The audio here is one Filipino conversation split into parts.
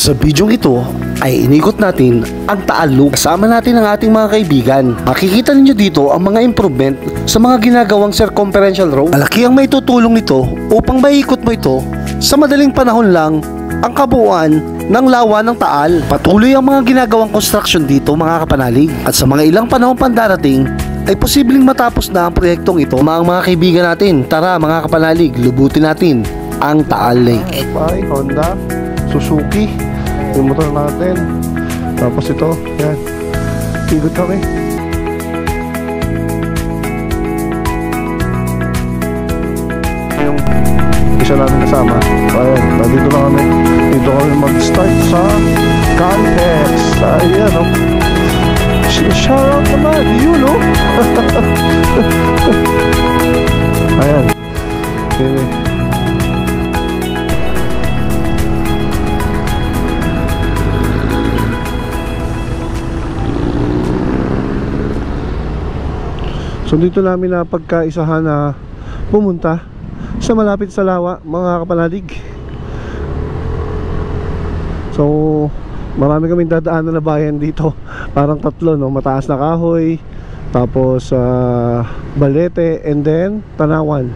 Sa bidyong ito ay inikot natin ang Taal Loop. Kasama natin ang ating mga kaibigan. Makikita ninyo dito ang mga improvement sa mga ginagawang circumferential road. Malaki ang maitutulong nito upang maikot mo ito sa madaling panahon lang ang kabuuan ng lawa ng Taal. Patuloy ang mga ginagawang construction dito mga kapanalig. At sa mga ilang panahon pandarating ay posibleng matapos na ang proyektong ito. Mga kaibigan natin, tara mga kapanalig, lubutin natin ang Taal Lake. Ay, Honda, Suzuki, yung motor natin. Tapos ito, yan. Ikot kami. Yung isa namin kasama. Ayan, nandito na kami. Dito kami mag-start sa Caltex. Ayan, o. Shout out naman, yun, o. Ayan. Okay. So dito namin na pagkaisahan na pumunta sa malapit sa lawa mga kapanalig. So marami kaming dadaanan na bayan dito. Parang tatlo, no? Mataas na Kahoy, tapos Balete, and then Tanawan.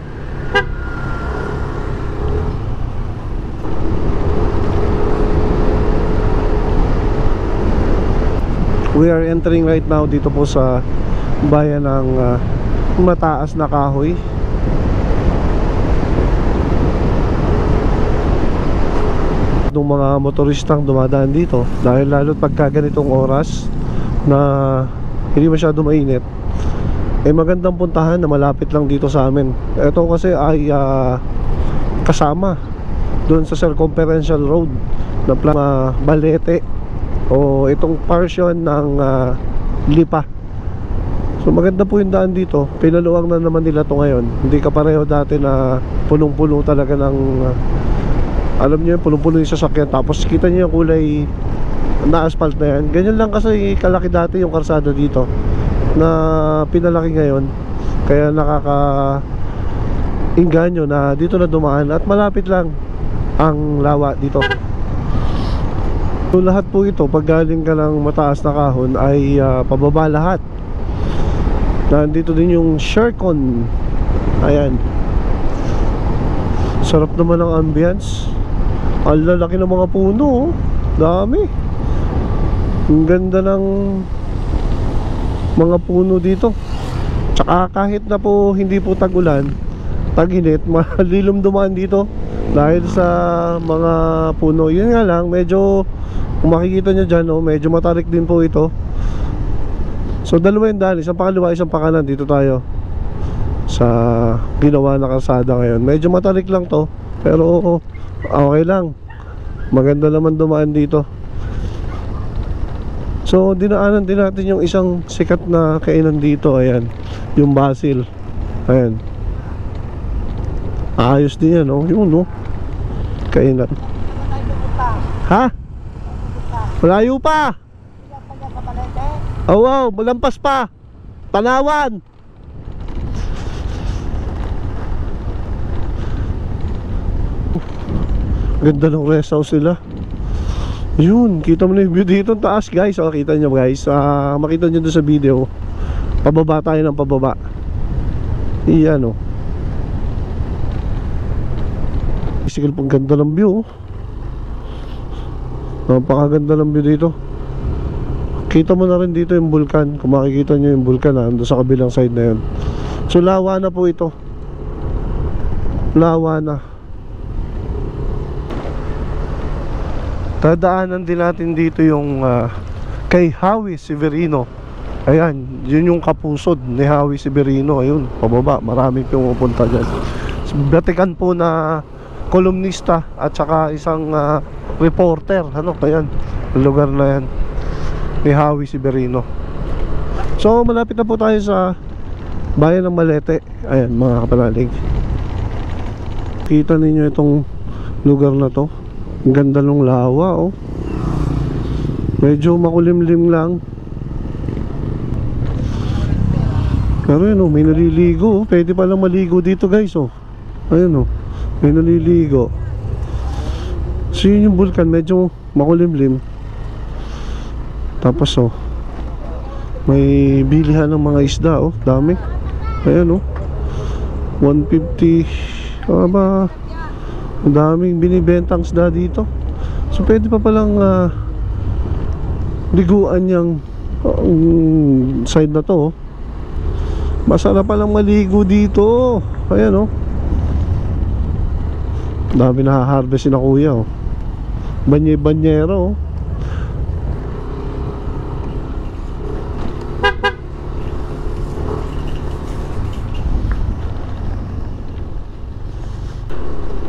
We are entering right now dito po sa bayan ng Mataas na Kahoy. Yung mga motoristang dumadaan dito, dahil lalo't pagka ganitong oras na hindi masyado mainit, eh magandang puntahan na malapit lang dito sa amin. Ito kasi ay kasama doon sa circumferential road na Balete o itong portion ng Lipa. So maganda po yung daan dito. Pinaluwang na naman nila to ngayon. Hindi ka pareho dati na punong-puno talaga ng alam niyo, punong-puno yung sasakyan. Tapos kita niyo yung kulay na asphalt na yan. Ganyan lang kasi kalaki dati yung karsada dito na pinalaki ngayon. Kaya nakaka-inganyo na dito na dumaan at malapit lang ang lawa dito. So lahat po ito pag galing ka ng Mataas na Kahon ay pababa lahat. Nandito din yung Shercon. Ayan. Sarap naman ang ambience. Ang lalaki ng mga puno, oh. Dami. Ang ganda ng mga puno dito. Tsaka kahit na po hindi po tag-ulan, tag-init, malilom dumaan dito dahil sa mga puno. Yun nga lang, medyo kung makikita nyo dyan, oh, medyo matarik din po ito. So dalawa yung daan, isang pakaliwa, isang pakanan. Dito tayo sa ginawa na kalsada ngayon. Medyo matarik lang to, pero okay lang. Maganda naman dumaan dito. So dinaanan din natin yung isang sikat na kainan dito. Ayan, yung Basil. Ayan, ayos din yan, oh. Yun, no, kainan. Ha? Malayo pa. Oh wow, malampas pa. Tanawan. Ganda ng rest house nila. Yun, kita mo na yung view dito taas guys. O, kita nyo guys, makita nyo doon sa video. Pababa tayo ng pababa. Iyan, o. Isikil pang ganda ng view. Napakaganda ng view dito. Kita mo na rin dito yung bulkan. Kung makikita nyo yung bulkan, doon sa kabilang side na yun. So lawa na po ito. Lawa na. Dadaanan din natin dito yung kay Howie Severino. Ayan, yun yung kapusod ni Howie Severino. Ayun, pababa, marami pumupunta dyan. Batikan po na kolumnista at saka isang reporter. Ano, ayan, lugar na yan ni Howie Severino. So malapit na po tayo sa bayan ng Balete. Ayan mga kapanalig, kita ninyo itong lugar na to. Ang ganda ng lawa, oh. Medyo makulimlim lang, pero yun, oh, may naliligo, oh. Pwede palang maligo dito guys, oh. Ayun, oh, may naliligo. So yun yung bulkan, medyo makulimlim. Tapos may bilihan ng mga isda, dami. Ayan 150. Aba, ang daming binibentang isda dito. So pwede pa palang liguan yung side na to. Masarap palang maligo dito. Ayan dami na-harvest na kuya banyero.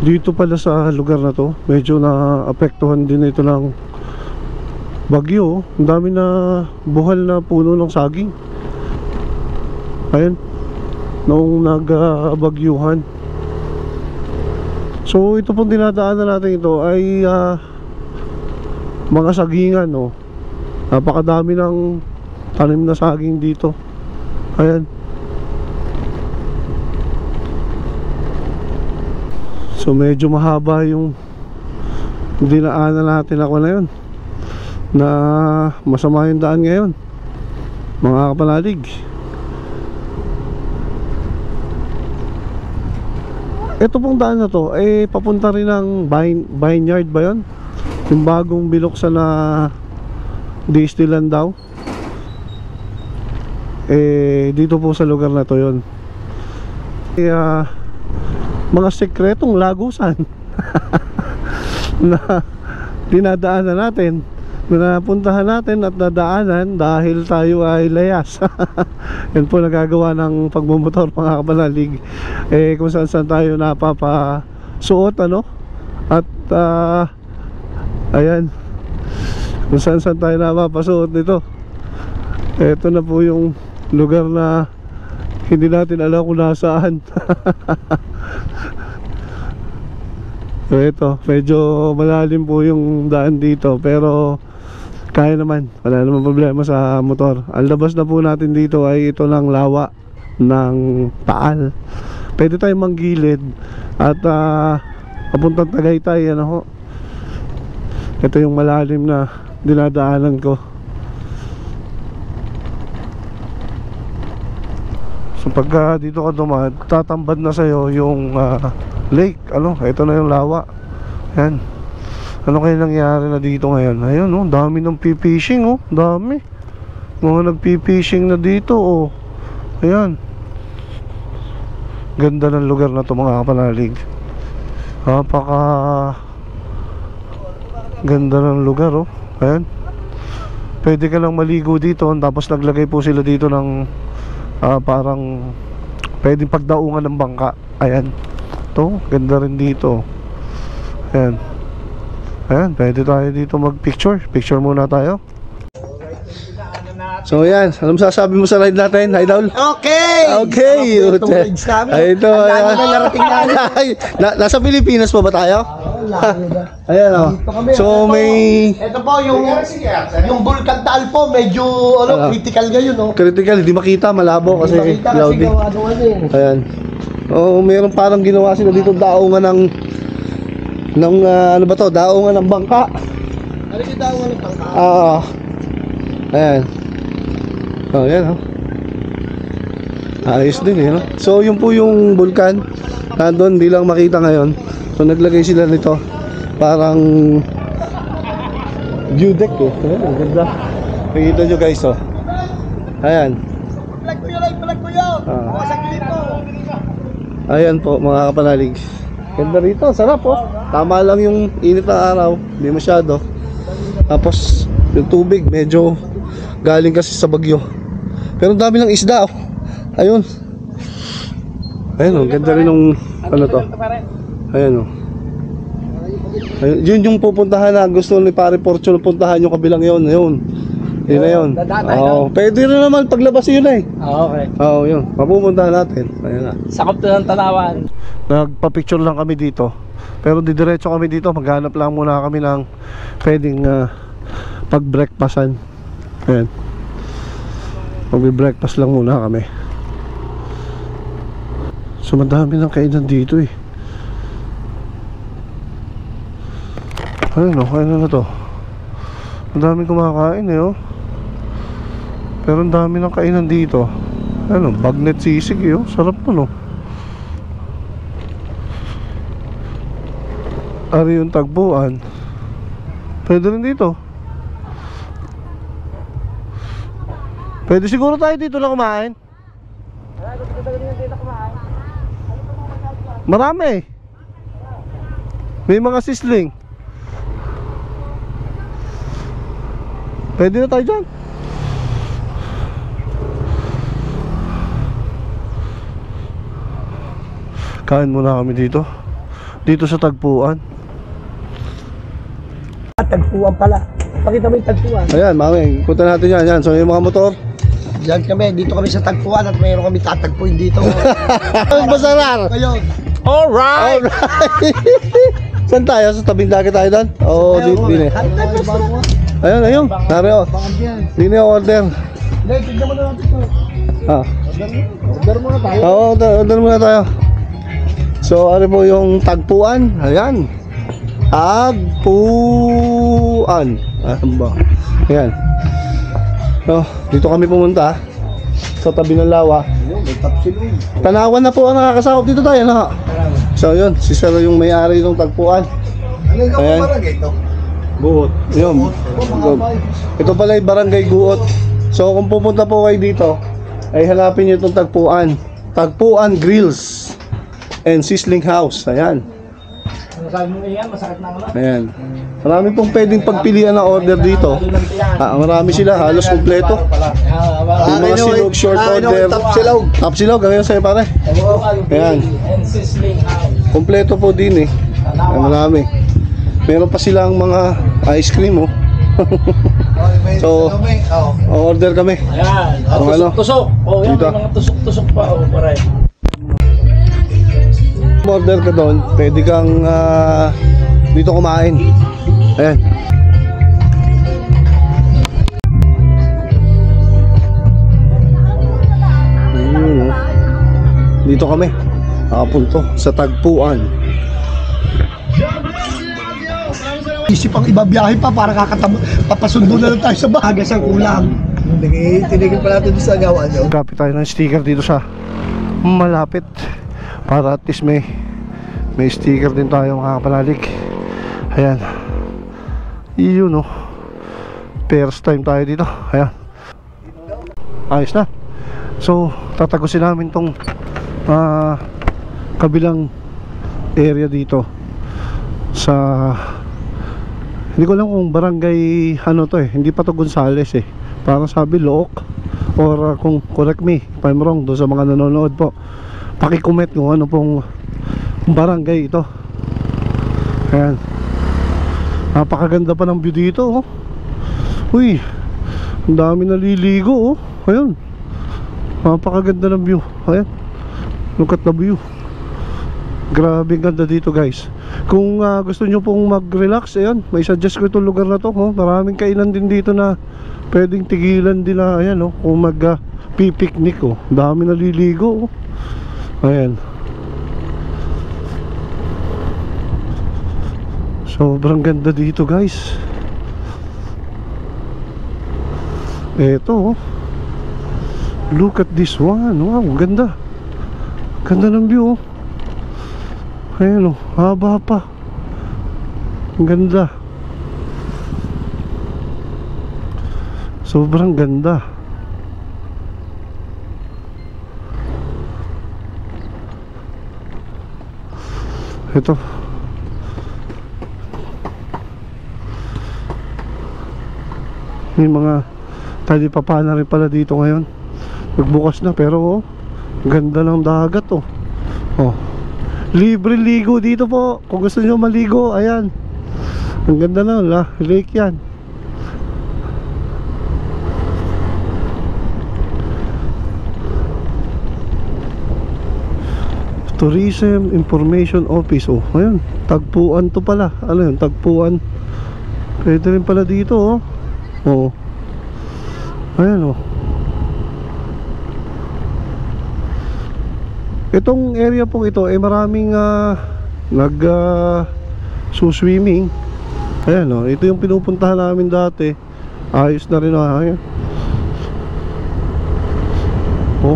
Dito pala sa lugar na to, medyo na-apektuhan din ito ng bagyo. Ang dami na buhal na puno ng saging. Ayan, noong nag-bagyuhan. So ito pong dinadaanan natin ito ay mga sagingan. Napakadami ng tanim na saging dito. Ayan. So medyo mahaba yung dinaanan natin ako na yun, na masama yung daan ngayon, mga kapanalig. Ito pong daan na to ay papunta rin ng Vineyard ba yun? Yung bagong binuksan na Disneyland daw. Dito po sa lugar na to yun. Mga sekretong lagusan na dinadaanan natin, na napuntahan natin at nadaanan dahil tayo ay layas. Yan po nagagawa ng pagmumotor, mga kapanalig. Kung saan tayo napapasuot at ayan, kung saan tayo napapasuot nito. Ito na po yung lugar na hindi natin alam kung nasaan. So ito, medyo malalim po yung daan dito, pero kaya naman, wala naman problema sa motor. Ang labas na po natin dito ay ito lang lawa ng Taal. Pwede tayong manggilid at papuntang Tagaytay. Ito yung malalim na dinadaanan ko. So pagka dito ka dumaan, tatambad na sa'yo yung lake. Ito na yung lawa. Yan. Ano kaya nangyari na dito ngayon? Ayun dami ng fishing dami. Mga nagpi-fishing na dito Ayan. Ganda ng lugar na to, mga kapanalig. Napaka ganda ng lugar Ayan. Pwede ka lang maligo dito, tapos naglagay po sila dito ng parang pwedeng pagdaungan ng bangka. Ayan. Ito, ganda rin dito. Ayan. Ayan, pwede tayo dito mag-picture. Picture muna tayo. So yan, anong sasabi mo sa ride natin, Idol? Okay! Ito, nasa Pilipinas pa ba tayo? Ayan So may... Ito po yung Bulkan Taal po, medyo critical ngayon Critical, hindi makita, malabo kasi cloudy. Ayan. Meron parang ginawa sila dito daungan ng ano ba to? Daungan ng bangka. Ano yung daungan ng bangka? Ayan. Ayan ayos din So yun po yung bulkan. Nandun, di lang makita ngayon. So naglagay sila nito parang view deck Ayan, ang ganda. Nakikita nyo guys Ayan. Palag ko yun! Sa kilip ko! Ayan po, mga kapanalig. Ganda rito, sarap Tama lang yung init ng araw, hindi masyado. Tapos yung tubig medyo galing kasi sa bagyo. Pero ang dami ng isda Ayun. Ayun ganda rin ng to. Ayan Ayun, yun yung pupuntahan na gusto ni Pare Fortune puntahan yung kabilang yun. Yun na yun. Pwede rin naman paglabas yun Okay. Yun. Mapupuntahan natin. Ayun na. Sakop to ng Tanawan. Nagpa-picture lang kami dito. Pero didiretso kami dito. Maghanap lang muna kami ng pwedeng pag-breakfastan. Ayan. Magbe-breakfast lang muna kami. So madami ng kainan dito Ayun o, ano na to. Ang daming kumakain eh oh. Pero ang dami ng kainan dito. Ano, bagnet sisig eh oh. Sarap mo no. Ari yung tagpuan. Pwede rin dito. Pwede siguro tayo dito na kumain. Marami. May mga sisling. Pwede na tayo dyan. Kain muna kami dito. Dito sa tagpuan. Tagpuan pala. Pakita mo yung tagpuan. Ayan, mami, punta natin yan. Yan. So yung mga motor. Diyan kami, dito kami sa tagpuan at mayroon kami tatagpuin dito. Basarar. Ayun. Alright. Saan tayo? Sa tabing dagat tayo doon? Oo, dito din eh. Ayun, ayun. Nari o. Dito yung order. Hindi, tignan mo na natin ito. Ah. Order muna tayo. Oo, order muna tayo. So, ano po yung tagpuan? Ayan. Tagpuan. Ano ba? Ayan. So, dito kami pumunta sa tabi ng lawa. May tapsilong. Tanawan na po ang nakakasakop dito tayo na. So yun, si Sir yung may-ari ng tagpuan. Ano yung Ayan. barangay ito? Guot. Yun. Ito pala yung barangay Guot. So kung pupunta po kayo dito, ay hanapin nyo itong tagpuan. Tagpuan Grills and Sizzling House. Ayan. Sabi mo yan, masakit na ako. Ayan. Marami pong pwedeng pagpilian na order dito. Marami sila, halos kumpleto. Yung mga silog, short order. Tapsilog, gano'n sa'yo pare. Ayan. Kumpleto po din eh. Marami. Meron pa silang mga ice cream oh. So, order kami. Ayan, Kung ano? tusok-tusok. Oh, yan, Dito. may mga tusok-tusok pa. Oh, pare. Order ka doon, pwede kang dito kumain. Ayan. Dito kami nakapunto sa tagpuan. Isip ang iba biyahe pa para papasundo na lang tayo sa bahagas ang kulang. Tinigil pa natin sa gawa nyo. Kapit tayo ng sticker dito sa malapit para at least may sticker din tayo makakapanalig. Ayan. Yun oh. First time tayo dito. Ayan. Ayos na. So tatagusin namin tong kabilang area dito sa, hindi ko alam kung barangay ano to eh. Hindi pa to Gonzales eh. Parang sabi Look. Or kung correct me if I'm wrong doon sa mga nanonood po, paki-comment kung ano pong barangay ito. Ayan. Napakaganda pa ng view dito oh. Uy, ang dami naliligo oh. Ayun. Napakaganda ng view. Ayan. Look at the view. Grabe ganda dito guys. Kung gusto nyo pong mag-relax, ayan, may suggest ko itong lugar na to oh. Maraming kainan din dito na pwedeng tigilan din na, ayan oh, kung mag-picnic oh. Dami naliligo oh. Ayan. Sobrang ganda dito guys. Eto oh. Look at this one. Wow, ganda. Ganda ng view oh. Ayan oh, haba pa. Ganda. Sobrang ganda. Ito. May mga talipapa na rin pala dito ngayon. Nagbukas na pero oh, ganda ng dagat oh. Oh. Libre ligo dito po. Kung gusto niyo maligo, ayan. Ang ganda na lake yan. Tourism Information Office oh. Ayan, tagpuan to pala. Ano yun, tagpuan. Pwede rin pala dito oh. Oh. Ayan oh. Itong area po ito ay maraming suswimming. Ayan o, ito yung pinupuntahan namin dati. Ayos na rin o. Ayan. Oh.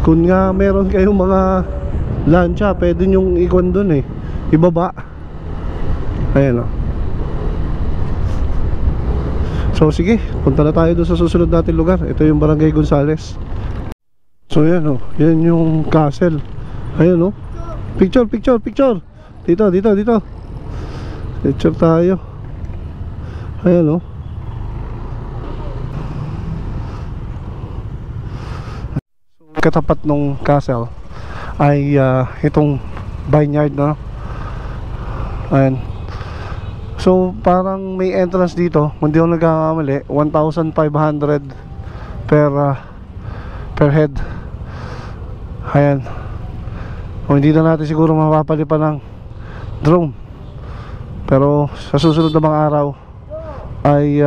Kung nga meron kayong mga lancha, pwede nyong ikon dun eh, ibaba. Ayan o. So sige, punta na tayo dun sa susunod natin lugar. Ito yung Barangay Gonzales. So yan o, yan yung castle. Ayan o. Picture, picture, picture. Dito, dito, dito. Picture tayo. Ayan o. Katapat nung castle ay itong vineyard na. Ayan. So parang may entrance dito, hindi ako nagkakamali, 1,500 per head. Ayan. O hindi na natin siguro mapapalipan ng drone, pero sa susunod na mga araw ay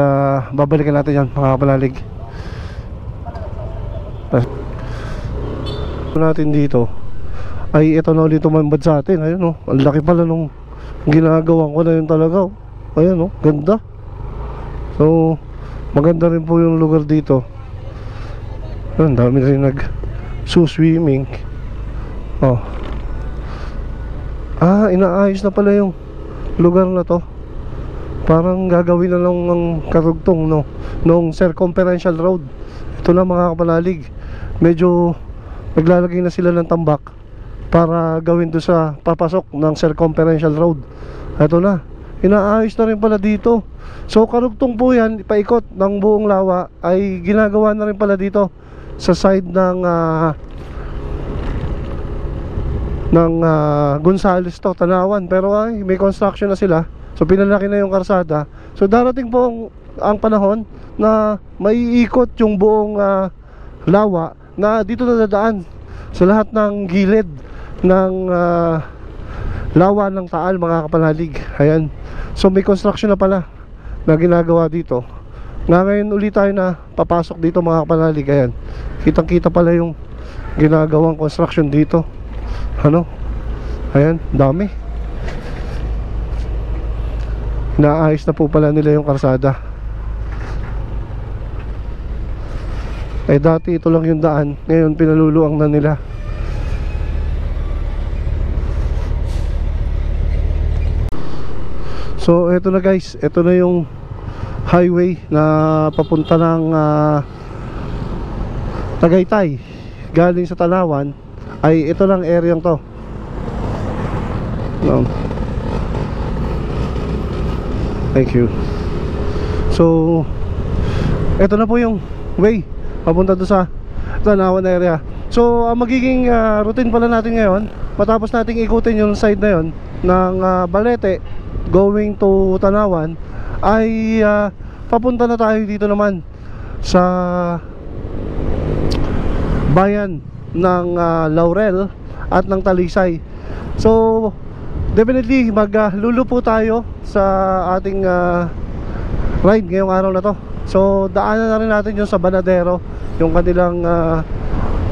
babalikan natin yan mga kapalalig. Natin dito ay ito na ulit tumambad sa atin. Ayun o, ang laki pala nung ginagawa ko na yun talaga. Ayun o, ganda. So maganda rin po yung lugar dito. Ayun, dami rin nag-swimming. Oh. Inaayos na pala yung lugar na to. Parang gagawin na lang ng karugtong nung circumferential road. Ito na mga kapalalig, medyo naglalagay na sila ng tambak para gawin doon sa papasok ng circumferential road. Ito na, inaayos na rin pala dito. So karugtong po yan, paikot ng buong lawa ay ginagawa na rin pala dito sa side ng Gonzales to, Tanawan. Pero may construction na sila, so pinalaki na yung karsada. So darating po ang panahon na maiikot yung buong lawa na dito na dadaan sa lahat ng gilid ng lawa ng Taal mga kapanalig. Ayan. So may construction na pala na ginagawa dito. Ngayon ulit tayo na papasok dito mga kapanalig. Ayan. Kitang kita pala yung ginagawang construction dito. Ano? Ayan, dami. Naayos na po pala nila yung karsada. Dati ito lang yung daan, ngayon pinaluluang na nila. So eto na guys, eto na yung highway na papunta ng Tagaytay galing sa Tanawan. Ay ito lang area to. Thank you. So eto na po yung way papunta doon sa Tanawan area. So ang magiging routine pala natin ngayon, matapos nating ikutin yung side na yon ng Balete going to Tanawan, ay papunta na tayo dito naman sa bayan ng Laurel at ng Talisay. So definitely maglulupo tayo sa ating ride ngayong araw na to. So daanan na rin natin yung sa Banadero, yung kanilang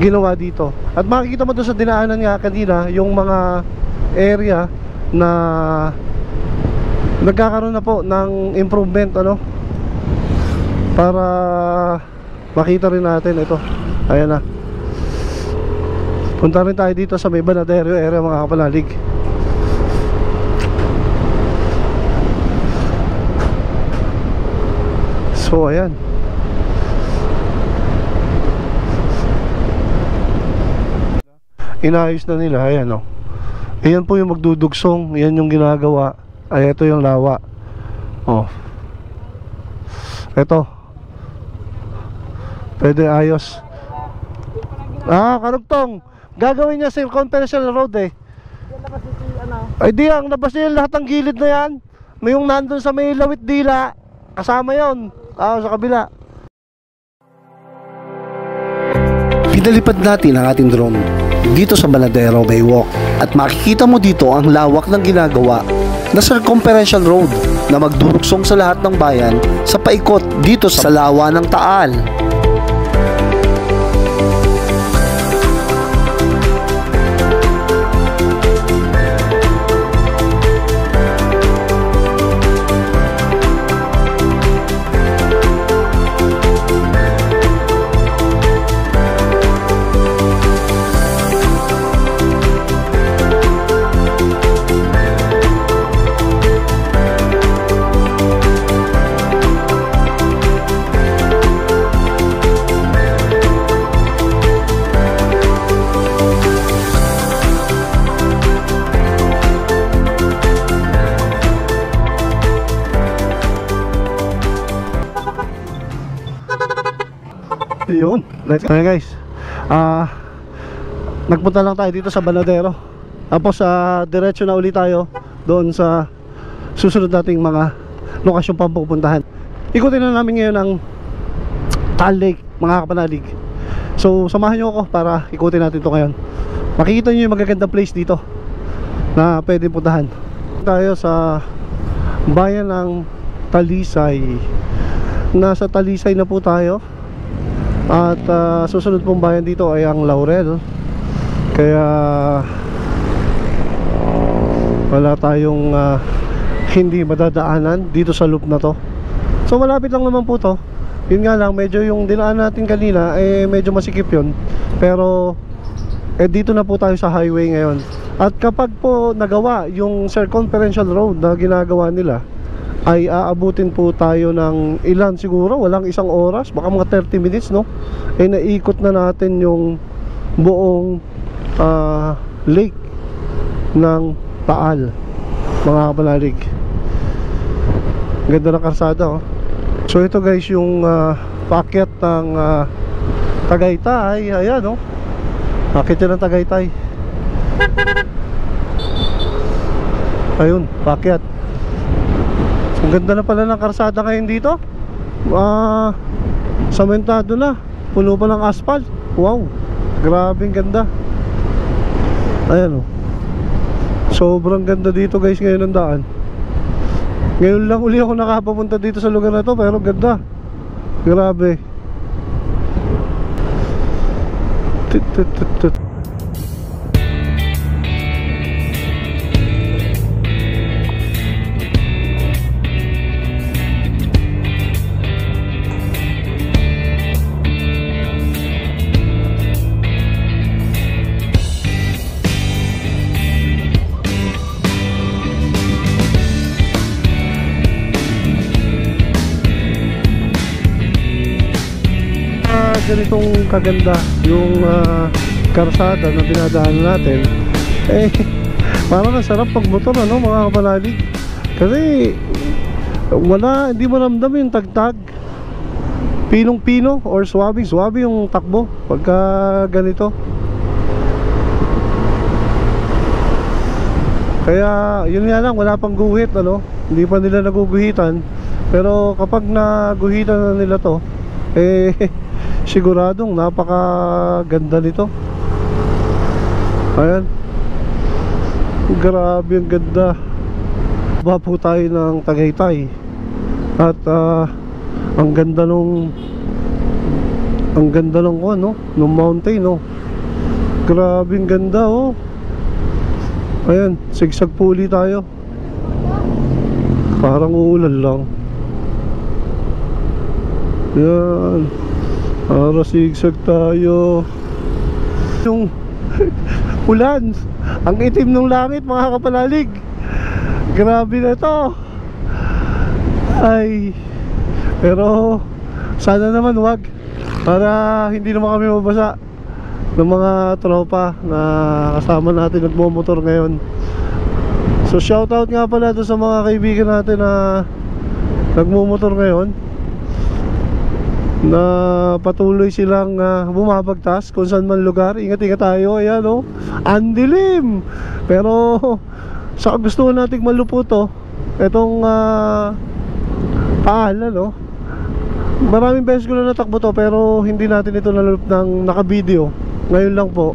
ginawa dito. At makikita mo doon sa dinaanan nga kanina yung mga area na nagkakaroon na po ng improvement, ano, para makita rin natin ito. Ayan na. Punta rin tayo dito sa may Banadero area mga kapanalig. So ayan. Inayos na nila, ayan o. Ayan po yung magdudugsong, ayan yung ginagawa. Ay ito yung lawa. Oh. Ito. Pwede ayos. Karugtong. Gagawin niya circumferential road eh. Ay di, ang labas niya lahat ng gilid na yan. May yung nandun sa may Lawit Dila, kasama yon. Sa kabila. Pinalipad natin ang ating drone dito sa Banadero Baywalk at makikita mo dito ang lawak ng ginagawa na circumferential road na magdurugsong sa lahat ng bayan sa paikot dito sa lawa ng Taal. Yun. Let's go. Guys. Nagpunta lang tayo dito sa Banadero. Tapos diretso na ulit tayo doon sa susunod nating mga lokasyon pang pupuntahan. Ikutin na namin ngayon ang Taal Lake, mga kapanalig. So samahan nyo ako para ikutin natin ito ngayon. Makikita nyo yung magagandang place dito na pwede puntahan. Tayo sa bayan ng Talisay. Nasa Talisay na po tayo. At susunod pong bayan dito ay ang Laurel. Kaya wala tayong hindi madadaanan dito sa loop na to. So malapit lang naman po to. Yun nga lang, medyo yung dinaan natin kanina medyo masikip yun. Pero dito na po tayo sa highway ngayon. At kapag po nagawa yung circumferential road na ginagawa nila, ay aabutin po tayo ng ilan siguro, walang isang oras, baka mga 30 minutes, no? Naikot na natin yung buong lake ng Taal, mga kapanalig. Ganda ng karsada, oh. So ito guys yung paakyat ng Tagaytay. Ayan, oh. Paakyat yan ng Tagaytay. Ayun, paakyat. Ang ganda na pala ng karsada ngayon dito. Samentado na, puno pa ng asphalt. Wow, grabing ganda. Ayan, oh. Sobrang ganda dito guys ngayon ang daan. Ngayon lang uli ako nakapapunta dito sa lugar na to, pero ganda. Grabe. Ganitong kaganda yung karsada na dinadaanan natin, parang masarap pag motor, ano, mga kapanalig. Kasi hindi mo ramdam yung tagtag, pinong-pino or swabe yung takbo pagka ganito. Kaya yun nga lang, wala pang guhit, ano, hindi pa nila naguguhitan. Pero kapag naguhitan na nila to, siguradong napakaganda nito. Ayan, grabe ang ganda. Baba po tayo ng Tagaytay. At ang ganda nung ano, nung mountain, no. Grabe ang ganda, oh. Ayan, sigsag puli tayo. Parang uulan lang. Yan, para sigsag tayo. Yung ulan, ang itim ng langit, mga kapanalig. Grabe na to. Ay, pero sana naman wag, para hindi naman kami mabasa ng mga tropa na kasama natin nagmomotor ngayon. So shoutout nga pala doon sa mga kaibigan natin na nagmomotor ngayon, na patuloy silang bumabagtas kung saan man lugar. Ingat-ingat tayo. Ayan, oh, ang dilim. Pero sa gusto nating maluputo itong Taal, ano. Maraming beses ko na natakbo to, pero hindi natin ito nalup ng naka-video. Ngayon lang po.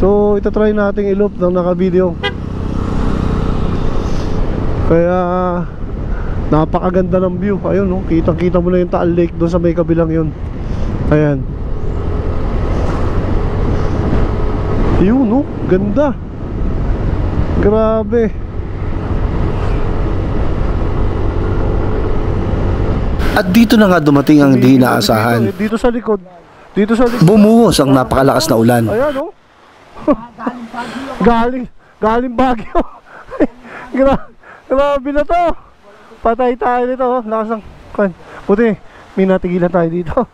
So itatry natin iloop ng naka-video. Kaya napakaganda ng view. Ayun, no? Kitang-kita mo na yung Taal Lake doon sa may kabilang yun. Ayan. Yun, no? Ganda. Grabe. At dito na nga dumating ang hindi inaasahan. Dito sa likod. Bumuhos ang napakalakas na ulan. Ayan, no? Galing Baguio. Grabe na to. Patay tayo dito, oh. Lakas ng buti, may natigilan tayo dito.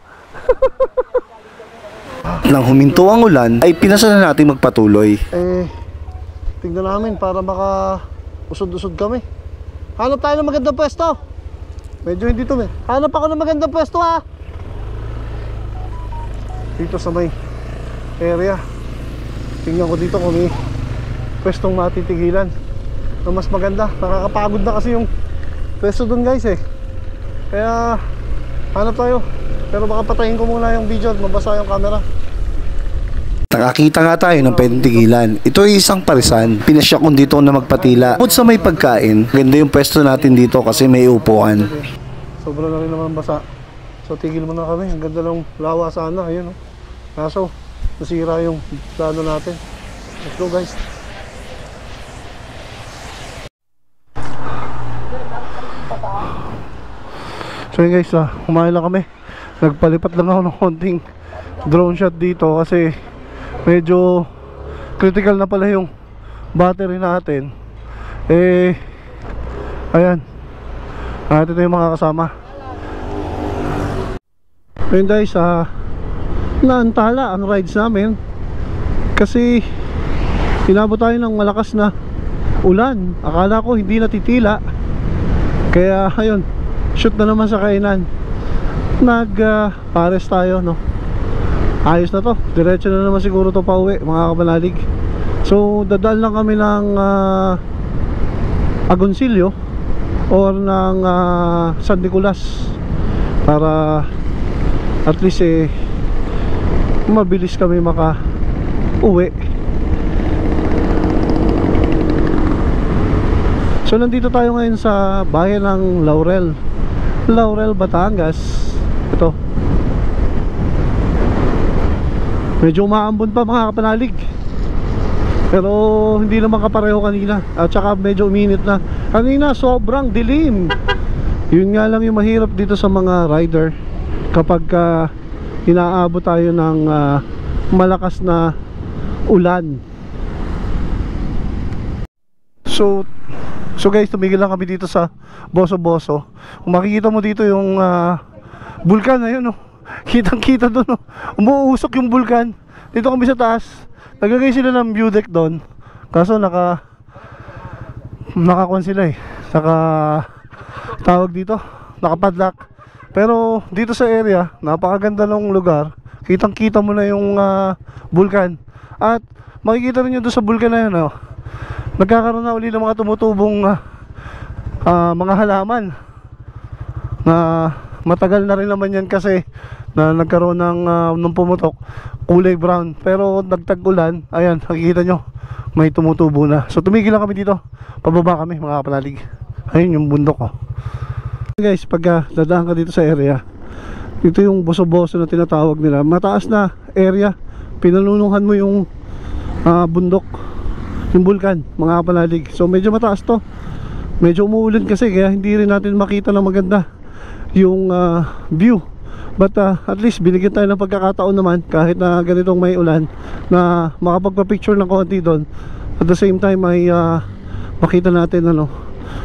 Nang huminto ang ulan, ay pinasa na natin magpatuloy. Tingnan namin para maka usod-usod kami. Hanap tayo ng magandang pwesto. Medyo hindi to, hanap ako ng magandang pwesto, ha. dito sa may area. Tingnan ko dito kung may pwestong matitigilan na mas maganda. Nakakapagod na kasi yung pwesto dun guys eh. Kaya hanap tayo. Pero baka patayin ko muna yung video at mabasa yung camera. Nakakita nga tayo ng pwedeng tigilan. Ito ay isang parisan. Pinasya kong dito na magpatila. Bukod sa may pagkain, ganda yung pwesto natin dito kasi may upuan. Sobra na rin naman basa. So tigil muna kami. Ang ganda ng lawa sana. Ayun oh. Kaso nasira yung plano natin. Let's go guys. So yun guys, kumain lang kami. Nagpalipat lang ako ng konting drone shot dito kasi medyo critical na pala yung battery natin. Ayan, natin na yung mga kasama. Ayun guys, naantala ang rides namin kasi inabot tayo ng malakas na ulan. Akala ko hindi natitila. Kaya ayun, shoot na naman sa kainan. Pares tayo no. Ayos na to, diretso na naman siguro to pa uwi mga kapanalig. So dadaan lang kami ng Agoncillo or ng San Nicolas para at least mabilis kami maka uwi. So nandito tayo ngayon sa bayan ng Laurel, Batangas. Ito medyo umaambon pa mga kapanalig, pero hindi naman kapareho kanina. At saka medyo uminit na. Kanina sobrang dilim. Yun nga lang yung mahirap dito sa mga rider kapag inaabot tayo ng malakas na ulan. So guys, tumigil lang kami dito sa Boso-Boso. Kung makikita mo dito yung bulkan na yun, oh. Kitang kita doon, oh. Umuusok yung bulkan. Dito kami sa taas. Naglagay sila ng view deck doon. Kaso nakakuan sila eh. Tawag dito, nakapadlock. Pero dito sa area, napakaganda ng lugar. Kitang kita mo na yung bulkan. At makikita rin nyo doon sa bulkan na yun, oh. Nagkakaroon na uli ng mga tumutubong mga halaman na matagal na rin naman yan kasi na nagkaroon ng nung pumutok kulay brown, pero nagtag-ulan, ayan, nakikita nyo may tumutubo na. So tumigil lang kami dito, pababa kami mga kapanalig. Ayun yung bundok, oh. Guys, pag dadaan ka dito sa area, ito yung Boso-Boso na tinatawag nila. Mataas na area, pinalunungan mo yung bundok, yung bulkan mga kapanalig. So medyo mataas to, medyo umuulan kasi kaya hindi rin natin makita na maganda yung view. But at least binigyan tayo ng pagkakataon naman kahit na ganitong may ulan na makapagpa-picture ng konti doon. At the same time ay makita natin ano.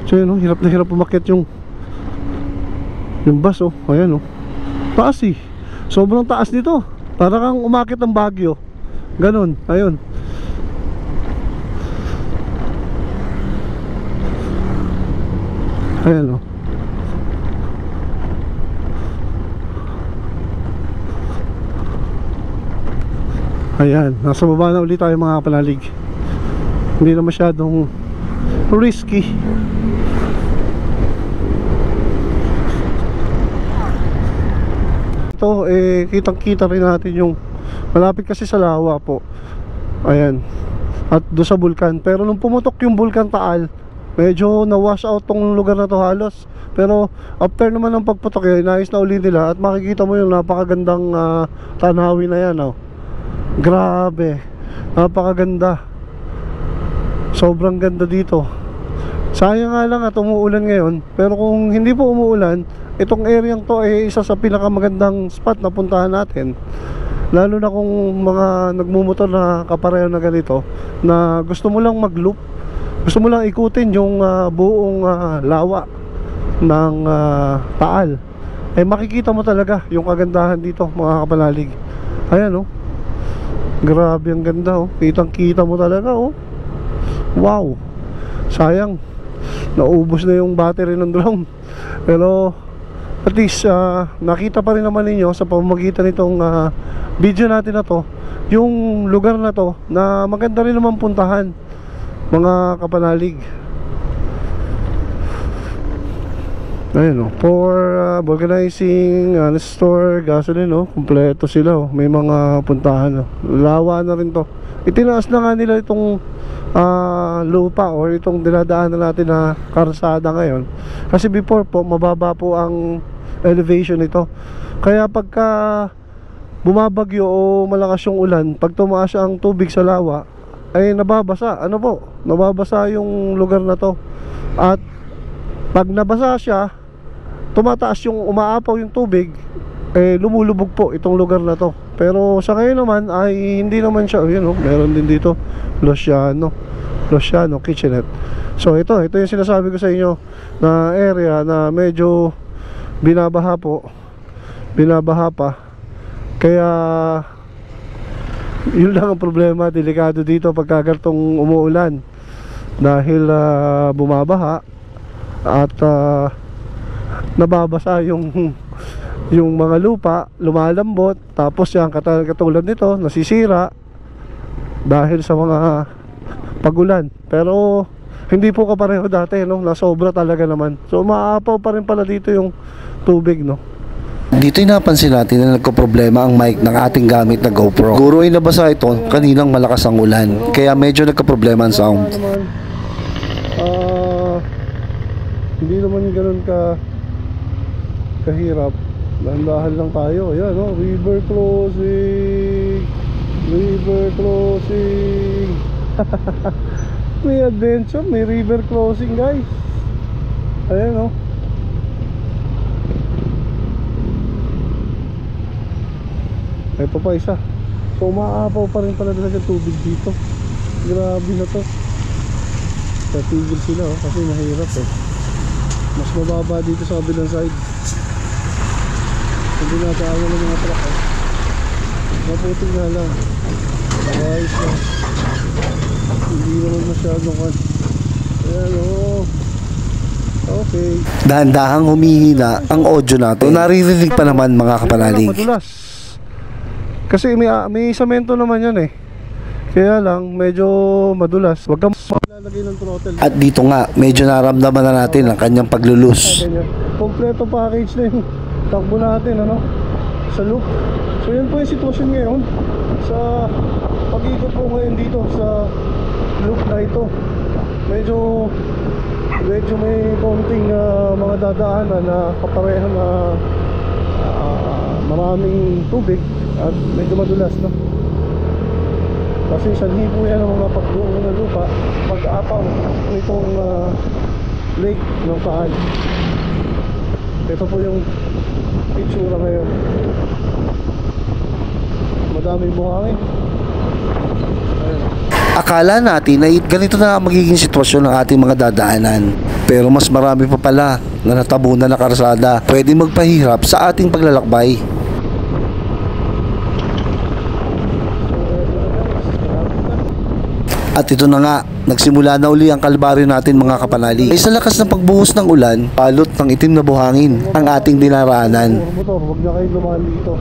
So yun, hirap na hirap umakyat yung bus, oh. Ayan, oh. Taas eh. Sobrang taas nito. Para kang umakyat ng Baguio. Ganon, ayun. Ayan, oh. Ayan, nasa baba na ulit tayo mga kapanalig. Hindi na masyadong risky. Ito, kitang kita rin natin yung malapit kasi sa lawa po. Ayan. At doon sa bulkan. Pero nung pumutok yung bulkan Taal, medyo na-wash out tong lugar na to halos. Pero after naman ng pagputok yun, inayos na uli nila. At makikita mo yung napakagandang tanawin na yan, oh. Grabe, napakaganda. Sobrang ganda dito. Sayang nga lang at umuulan ngayon. Pero kung hindi po umuulan, itong area to ay isa sa pinakamagandang spot na puntahan natin. Lalo na kung mga nagmumotor na kapareho na ganito, na gusto mo lang mag-loop, gusto mo lang ikutin yung buong lawa ng Taal, ay makikita mo talaga yung kagandahan dito mga kapanalig. Ayan, oh. Grabe ang ganda, oh. Kitang kita mo talaga, oh. Wow. Sayang naubos na yung battery ng drone. Pero at least nakita pa rin naman ninyo sa pamamagitan nitong video natin na to, yung lugar na to na maganda rin naman puntahan, mga kapanalig. Ayun, for vulcanizing, store, gasoline, kompleto sila, may mga puntahan, lawa na rin to. Itinaas na nga nila itong lupa or itong dinadaanan natin na karsada ngayon, kasi before po mababa po ang elevation nito, kaya pagka bumabagyo o malakas yung ulan, pag tumaas ang tubig sa lawa ay nababasa, nababasa yung lugar na to. At pag nabasa siya, tumataas yung umaapaw yung tubig, lumulubog po itong lugar na to. Pero sa ngayon naman ay hindi naman siya, meron din dito Luciano Kitchenette. So ito yung sinasabi ko sa inyo na area na medyo binabaha pa. Kaya yun lang ang problema, delikado dito pagka ganitong umuulan, dahil bumabaha at nababasa yung mga lupa, lumalambot, tapos yung katulad nito nasisira dahil sa mga pagulan. Pero hindi po kapareho dati, nasobra talaga naman. So maapaw pa rin pala dito yung tubig, Dito ay napansin natin na nagkaproblema ang mic ng ating gamit na GoPro. Siguro ay nabasa ito kaninang malakas ang ulan, kaya medyo nagkaproblema ang sound. Hindi naman ganun kahirap. Dahan-dahan lang tayo. Ayan, river crossing. May adventure, may river crossing, guys. Ayan, ito pa isa. So umaapaw pa rin pala talaga tubig dito. Grabe na to. Tatigil sila, kasi mahirap mas mababa dito sa kabilang side. Hindi nataawan ng mga truck, maputing nga lang. Ayos na. Hindi naman masyadong ayan, okay. Dahan-dahang humihina ang audio natin. Naririnig pa naman, mga kapanalig. Madulas. Kasi may semento naman yan kaya lang medyo madulas. Huwag kang lalagay ng throttle. At dito nga, medyo naramdaman na natin ang kanyang paglulus. Kompleto package na yung takbo natin, sa loop. So yan po yung sitwasyon ngayon sa pag-ikot po ngayon dito sa loop na ito. Medyo may konting mga dadaanan na kapareha na maraming tubig at medyo madulas, kasi sanhi po yan ang mga pagbuong na lupa pag-aapaw nitong lake ng Taal. Ito po yung itsura ngayon. Madaming buhangin. Akala natin na ganito na ang magiging sitwasyon ng ating mga dadaanan, pero mas marami pa pala na natabunan na karsada pwede magpahirap sa ating paglalakbay. At ito na nga, nagsimula na uli ang kalbaryo natin, mga kapanalig. Ay sa lakas ng pagbuhos ng ulan, palot ng itim na buhangin ang ating dinaraanan. Motor, huwag na kayo lumaan dito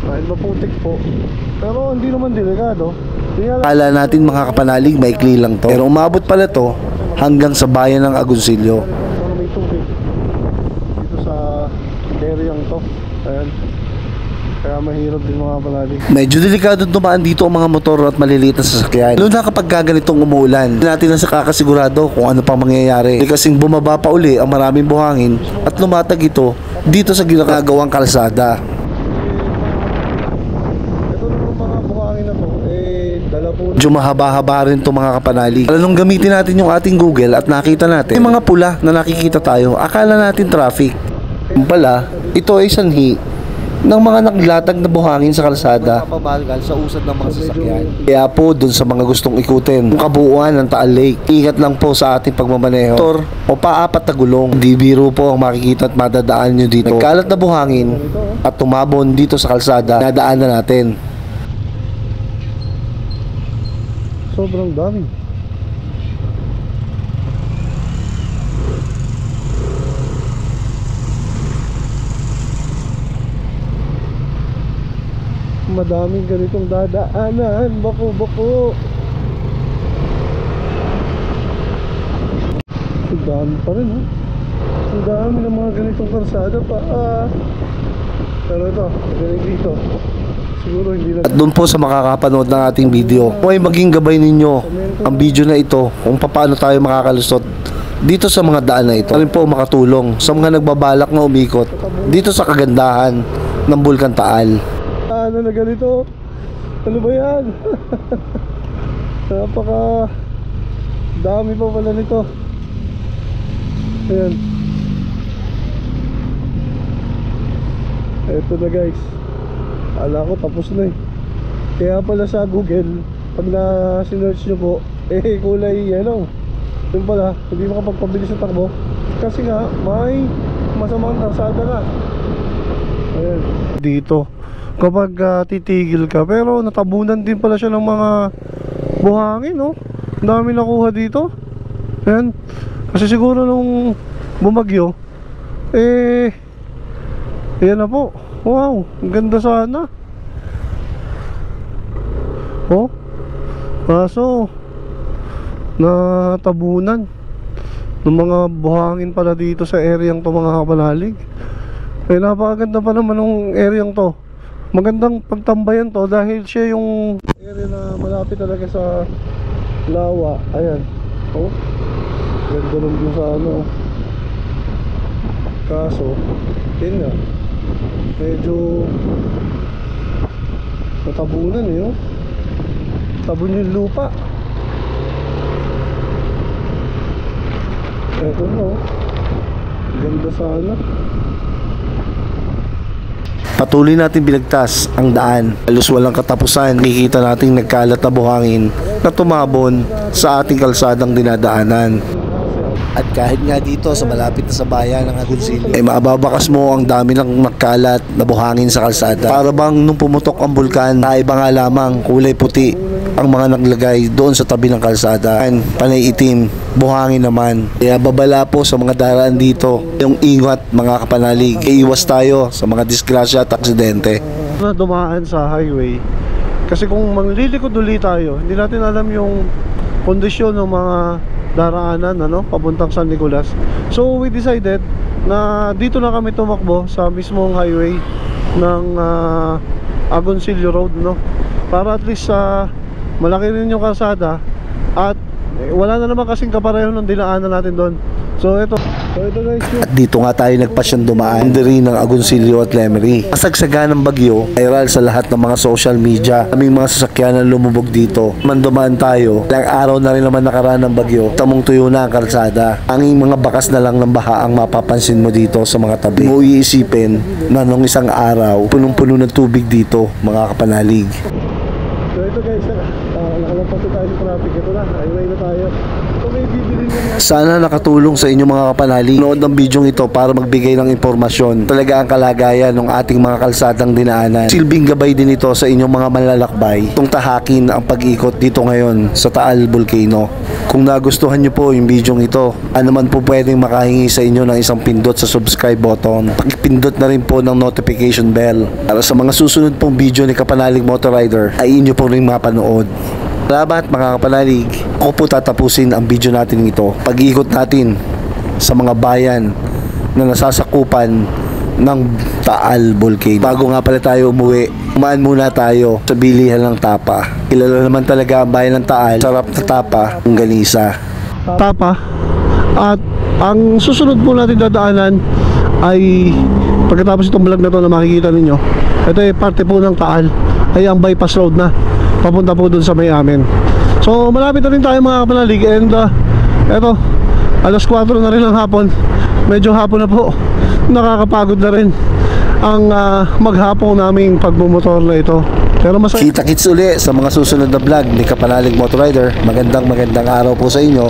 dahil maputik po. Pero hindi naman delikado. Akala natin, mga kapanalig, maikli lang to, pero umabot pala to hanggang sa bayan ng Agoncillo. May tubig dito sa area to. Ayan. Kaya mahirap din, mga kapanalig. Medyo delikado dumaan dito ang mga motor at maliliit na sasakyan. Lalo na kapag ganitong umuulan, hindi natin na kakasigurado kung ano pang mangyayari. Kasing bumaba pa uli ang maraming buhangin at lumatag ito dito sa ginagawang kalsada. Ito naman mga buhangin na to, dala po. Medyo mahaba-haba rin ito, mga kapanalig. Nung gamitin natin yung ating Google at nakita natin may mga pula na nakikita tayo, akala natin traffic. Yung pala, ito ay sanhi ng mga naglatag na buhangin sa kalsada, papabalgal sa usad ng mga sasakyan. Kaya po, dun sa mga gustong ikutin ang kabuuan ng Taal Lake, ingat lang po sa ating pagmamaneho. Motor o paapat na gulong, di biro po ang makikita at madadaan nyo dito. Nagkalat na buhangin at tumabon dito sa kalsada, nadaanan natin. Sobrang dami. madaming ganitong dadaanan. Bako. Ang dami pa rin, oh. Ang dami ng mga ganitong kalsada pa. Pero ito, galing dito. Siguro hindi na. At doon po sa makakapanood ng ating video, kung ay maging gabay ninyo ang video na ito kung paano tayo makakalusot dito sa mga daan na ito. Rin po makatulong sa mga nagbabalak na umikot dito sa kagandahan ng Bulkan Taal. Ano na ganito? Ano ba yan? Napaka dami pa pala nito. Ayan. Eto na guys. Ala ko tapos na eh. Kaya pala sa Google, pag na-search nyo po, kulay yellow. Yung pala, hindi makapagpabilis sa takbo kasi nga may masamang karsada na. Ayan. Dito kapag titigil ka, pero natabunan din pala siya ng mga buhangin, no? Ang dami nakuha dito. Ayan. Kasi siguro nung bumagyo, ayan na po. Wow, ang ganda sana. Oh, kaso natabunan ng mga buhangin pala dito sa areang to, mga kapanalig. Napakaganda pa naman ng areang to. Magandang pagtambayan to dahil siya yung area na malapit talaga sa lawa. Ayan. Oh, ganda rin yung sa ano. Kaso yun nga, medyo natabunan eh, oh. Tabon yung lupa. Eto na, oh. Ganda sana. Patuloy natin binagtas ang daan. Halos walang katapusan. Nakikita nating nagkalat na buhangin na tumabon sa ating kalsadang dinadaanan. At kahit nga dito sa malapit na sa bayan ng Agoncillo, ay mababakas mo ang dami ng nagkalat na buhangin sa kalsada. Para bang nung pumutok ang bulkan, naiba nga lamang kulay puti ang mga naglagay doon sa tabi ng kalsada. Panay itim, buhangin naman. Kaya babala po sa mga daraan dito, yung ingat mga kapanalig. Iiwas tayo sa mga disgrasya at aksidente. Na dumaan sa highway, kasi kung manglilikod ulit tayo, hindi natin alam yung kondisyon ng mga daraanan, ano, papuntang San Nicolas. So we decided na dito na kami tumakbo sa mismong highway ng Agoncillo Road, no, para at least malaki rin yung kalsada at wala na naman kasing kapareho ng dinaanan natin doon. So ito guys, At dito nga tayo nagpasyang dumaan rin ng Agoncillo at Lemery. Kasagsagan ng bagyo, viral sa lahat ng mga social media. Aming mga sasakyan ang lumubog dito. Mandumaan tayo, ilang araw na rin naman nakaraan ng bagyo, tamong tuyo na ang kalsada. Anging mga bakas na lang ng baha ang mapapansin mo dito sa mga tabi. Mo iisipin na nung isang araw, punong-puno ng tubig dito, mga kapanalig. so ito guys, nakalampas tayo sa traffic. Ito na, highway na tayo. So may bibili naman. Sana nakatulong sa inyo mga kapanalig. Nood ng video ito para magbigay ng impormasyon. Talaga ang kalagayan ng ating mga kalsadang dinaanan. Silbing gabay din ito sa inyong mga manlalakbay. Itong tahakin ang pag-ikot dito ngayon sa Taal Volcano. Kung nagustuhan nyo po yung video ito, ano man po pwedeng makahingi sa inyo ng isang pindot sa subscribe button. Pakipindot na rin po ng notification bell para sa mga susunod pong video ni Kapanalig Motorrider ay inyo po rin mapanood. Salamat mga kapanalig. Ako po tatapusin ang video natin ito. Pag-iikot natin sa mga bayan na nasasakupan ng Taal Volcano. Bago nga pala tayo umuwi, umaan muna tayo sa bilihan ng tapa. Kilala naman talaga ang bayan ng Taal. Sarap na tapa, ang ganisa. Tapa. At ang susunod po natin dadaanan ay pagkatapos itong vlog na to na makikita ninyo, ito ay parte po ng Taal, ay ang bypass road na papunta po dun sa may amin. So malapit na rin tayo mga kapanalig. And eto, alas 4 na rin ng hapon. Medyo hapon na po. Nakakapagod na rin ang maghapon naming pagmumotor na ito. Pero masaya. Kita-kits uli sa mga susunod na vlog ni Kapanalig Motorrider. Magandang araw po sa inyo.